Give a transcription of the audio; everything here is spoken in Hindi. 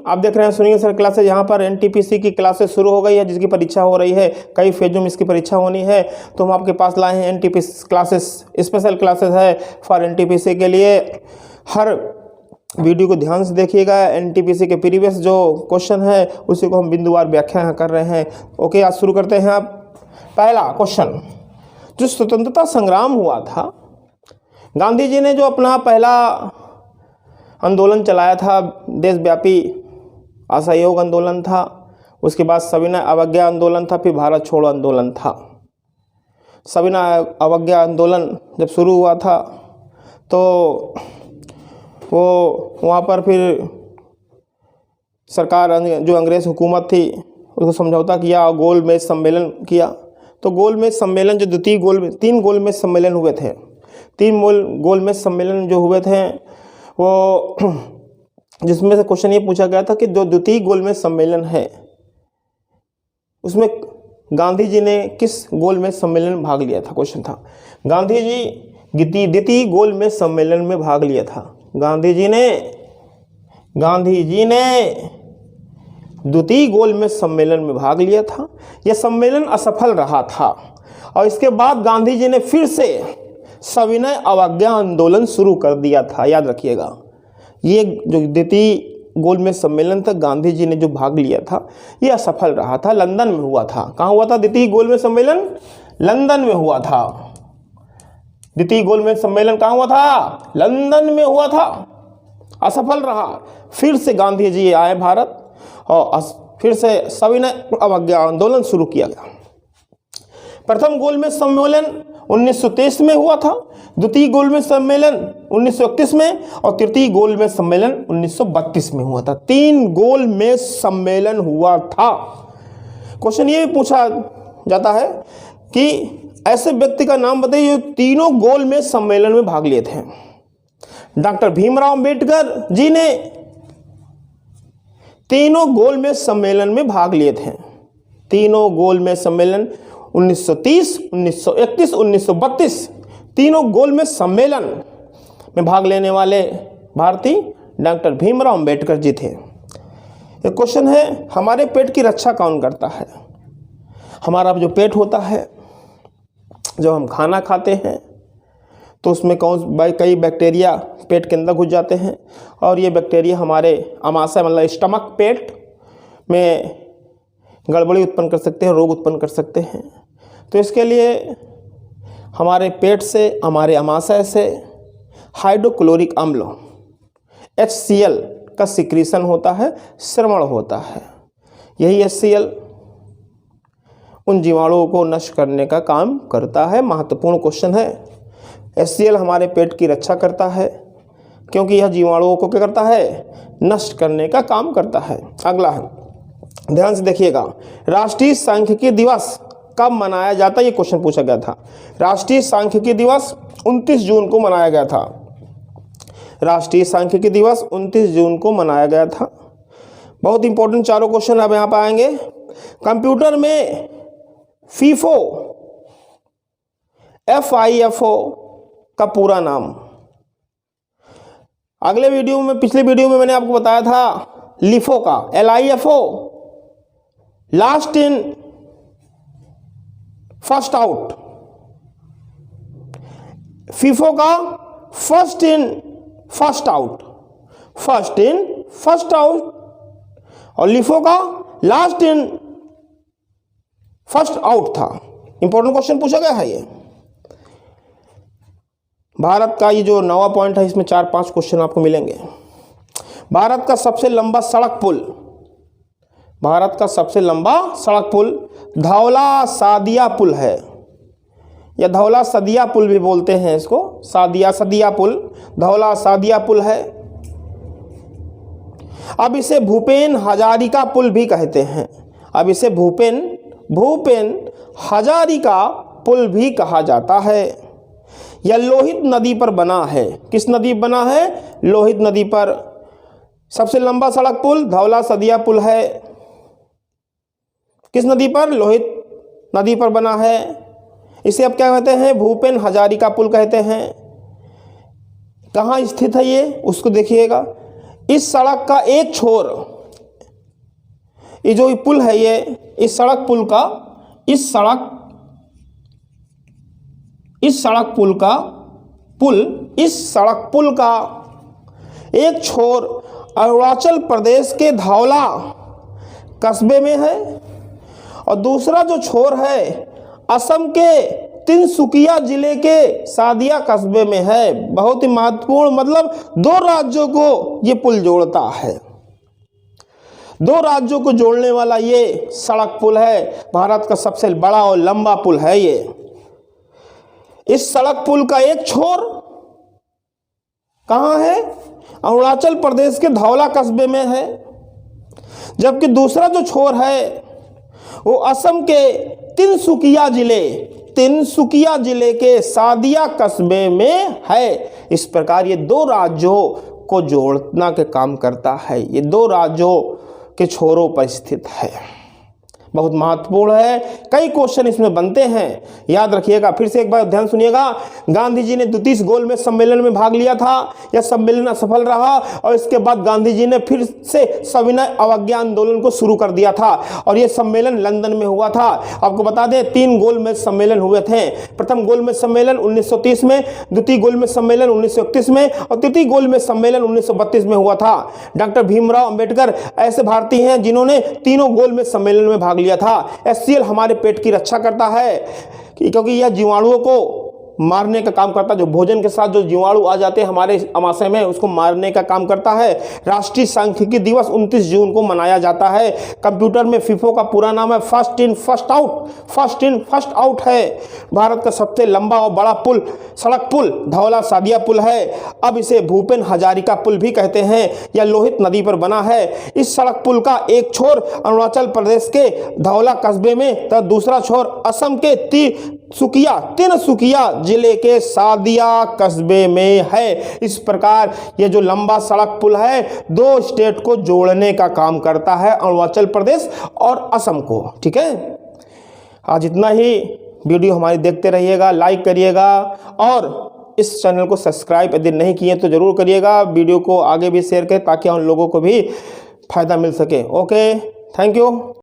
आप देख रहे हैं सुनिए सर क्लासेज। यहाँ पर एनटीपीसी की क्लासेस शुरू हो गई है, जिसकी परीक्षा हो रही है। कई फेजों में इसकी परीक्षा होनी है, तो हम आपके पास लाए हैं एनटीपीसी क्लासेस, स्पेशल क्लासेस है फॉर एनटीपीसी के लिए। हर वीडियो को ध्यान से देखिएगा। एनटीपीसी के प्रीवियस जो क्वेश्चन है उसी को हम बिंदुवार व्याख्या कर रहे हैं। ओके, आज शुरू करते हैं। आप पहला क्वेश्चन, जो स्वतंत्रता संग्राम हुआ था, गांधी जी ने जो अपना पहला आंदोलन चलाया था, देशव्यापी असहयोग आंदोलन था, उसके बाद सविनय अवज्ञा आंदोलन था, फिर भारत छोड़ो आंदोलन था। सविनय अवज्ञा आंदोलन जब शुरू हुआ था तो वो वहाँ पर फिर सरकार जो अंग्रेज़ हुकूमत थी उसको समझौता किया, गोल मेज सम्मेलन किया। तो गोल मेज सम्मेलन जो तीन गोल मेज सम्मेलन हुए थे, तीन गोल मेज सम्मेलन जो हुए थे वो, जिसमें से क्वेश्चन ये पूछा गया था कि जो द्वितीय गोल मेज सम्मेलन है उसमें गांधी जी ने किस गोल मेज सम्मेलन में भाग लिया था। क्वेश्चन था गांधी जी द्वितीय गोल मेज सम्मेलन में भाग लिया था। गांधी जी ने द्वितीय गोल मेज सम्मेलन में भाग लिया था। यह सम्मेलन असफल रहा था और इसके बाद गांधी जी ने फिर से सविनय अवज्ञा आंदोलन शुरू कर दिया था। याद रखिएगा, ये जो द्वितीय गोल मेज सम्मेलन था गांधी जी ने जो भाग लिया था ये असफल रहा था, लंदन में हुआ था। कहाँ हुआ था द्वितीय गोल मेज सम्मेलन? लंदन में हुआ था। द्वितीय गोल मेज सम्मेलन कहाँ हुआ था? लंदन में हुआ था, असफल रहा। फिर से गांधी जी आए भारत और फिर से सविनय अवज्ञा आंदोलन शुरू किया गया। प्रथम गोल मेज सम्मेलन 1923 में हुआ था, द्वितीय गोल मेज सम्मेलन 1931 में और तृतीय गोल मेज सम्मेलन 1932 में हुआ था। 3 गोल मेज सम्मेलन हुआ था। क्वेश्चन ये भी पूछा जाता है कि ऐसे व्यक्ति का नाम बताइए जो तीनों गोल मेज सम्मेलन में भाग लिए थे। डॉक्टर भीमराव अंबेडकर जी ने तीनों गोल मेज सम्मेलन में भाग लिए थे। तीनों गोल मेज सम्मेलन 1930, 1931, 1932 तीनों गोल मेज सम्मेलन में भाग लेने वाले भारतीय डॉक्टर भीमराव अंबेडकर जी थे। एक क्वेश्चन है, हमारे पेट की रक्षा कौन करता है? हमारा जो पेट होता है, जब हम खाना खाते हैं तो उसमें कई बैक्टीरिया पेट के अंदर घुस जाते हैं और ये बैक्टीरिया हमारे आमाशय मतलब स्टमक, पेट में गड़बड़ी उत्पन्न कर सकते हैं, रोग उत्पन्न कर सकते हैं। तो इसके लिए हमारे पेट से, हमारे आमाशय से हाइड्रोक्लोरिक अम्ल HCl का सिक्रीशन होता है, श्रवण होता है। यही HCl उन जीवाणुओं को नष्ट करने का काम करता है। महत्वपूर्ण क्वेश्चन है। HCl हमारे पेट की रक्षा करता है क्योंकि यह जीवाणुओं को क्या करता है? नष्ट करने का काम करता है। अगला है, ध्यान से देखिएगा, राष्ट्रीय सांख्यिकी दिवस कब मनाया जाता है? ये क्वेश्चन पूछा गया था। राष्ट्रीय सांख्यिकी दिवस 29 जून को मनाया गया था। राष्ट्रीय सांख्यिकी दिवस 29 जून को मनाया गया था। बहुत इंपॉर्टेंट चारों क्वेश्चन अब यहाँ पर आएंगे। कंप्यूटर में FIFO का पूरा नाम, अगले वीडियो में, पिछले वीडियो में मैंने आपको बताया था LIFO का, LIFO, last in first out. FIFO का first in first out, first in first out, और LIFO का लास्ट इन फर्स्ट आउट था। इंपॉर्टेंट क्वेश्चन पूछा गया है ये। भारत का ये जो 9वां पॉइंट है, इसमें 4-5 क्वेश्चन आपको मिलेंगे। भारत का सबसे लंबा सड़क पुल, भारत का सबसे लंबा सड़क पुल धौला सादिया पुल है, या धौला सदिया पुल भी बोलते हैं इसको, सदिया पुल, धौला सादिया पुल है। अब इसे भूपेन हजारिका पुल भी कहते हैं। अब इसे भूपेन हजारिका पुल भी कहा जाता है। यह लोहित नदी पर बना है। किस नदी पर बना है? लोहित नदी पर। सबसे लंबा सड़क पुल धौला सदिया पुल है। किस नदी पर? लोहित नदी पर बना है। इसे अब क्या कहते हैं? भूपेन हजारिका पुल कहते हैं। कहाँ स्थित है ये, उसको देखिएगा। इस सड़क का एक छोर ये जो पुल है, ये इस सड़क पुल का एक छोर अरुणाचल प्रदेश के धौला कस्बे में है और दूसरा जो छोर है असम के तिनसुकिया जिले के सादिया कस्बे में है। बहुत ही महत्वपूर्ण, मतलब 2 राज्यों को ये पुल जोड़ता है। 2 राज्यों को जोड़ने वाला ये सड़क पुल है। भारत का सबसे बड़ा और लंबा पुल है ये। इस सड़क पुल का एक छोर कहाँ है? अरुणाचल प्रदेश के धौला कस्बे में है, जबकि दूसरा जो छोर है वो असम के तिनसुकिया जिले के सादिया कस्बे में है। इस प्रकार ये 2 राज्यों को जोड़ना के काम करता है। ये 2 राज्यों के छोरों पर स्थित है। बहुत महत्वपूर्ण है, कई क्वेश्चन इसमें बनते हैं, याद रखिएगा। फिर से एक बार ध्यान सुनिएगा। गांधी जी ने 32 गोलमेज सम्मेलन में भाग लिया था। यह सम्मेलन असफल रहा और इसके बाद गांधी जी ने फिर से सविनय अवज्ञा आंदोलन को शुरू कर दिया था और यह सम्मेलन लंदन में हुआ था। आपको बता दें 3 गोलमेज सम्मेलन हुए थे। प्रथम गोलमेज सम्मेलन 1930 में, द्वितीय गोलमेज सम्मेलन 1931 में और तृतीय गोलमेज सम्मेलन 1932 में हुआ था। डॉक्टर भीमराव अंबेडकर ऐसे भारतीय हैं जिन्होंने तीनों गोलमेज सम्मेलन में भाग लिया था। HCl हमारे पेट की रक्षा करता है क्योंकि यह जीवाणुओं को मारने का काम करता है। जो भोजन के साथ जो जीवाणु आ जाते हैं हमारे आमाशय में, उसको मारने का काम करता है। राष्ट्रीय सांख्यिकी दिवस 29 जून को मनाया जाता है। कंप्यूटर में FIFO का पूरा नाम है फर्स्ट इन फर्स्ट आउट है। भारत का सबसे लंबा और बड़ा पुल सड़क पुल धौला सादिया पुल है। अब इसे भूपेन हजारिका पुल भी कहते हैं। यह लोहित नदी पर बना है। इस सड़क पुल का एक छोर अरुणाचल प्रदेश के धौला कस्बे में तथा दूसरा छोर असम के तिनसुकिया जिले के सादिया कस्बे में है। इस प्रकार ये जो लंबा सड़क पुल है 2 स्टेट को जोड़ने का काम करता है, अरुणाचल प्रदेश और असम को। ठीक है, आज इतना ही। वीडियो हमारी देखते रहिएगा, लाइक करिएगा और इस चैनल को सब्सक्राइब यदि नहीं किए तो जरूर करिएगा। वीडियो को आगे भी शेयर करें ताकि उन लोगों को भी फायदा मिल सके। Okay, thank you.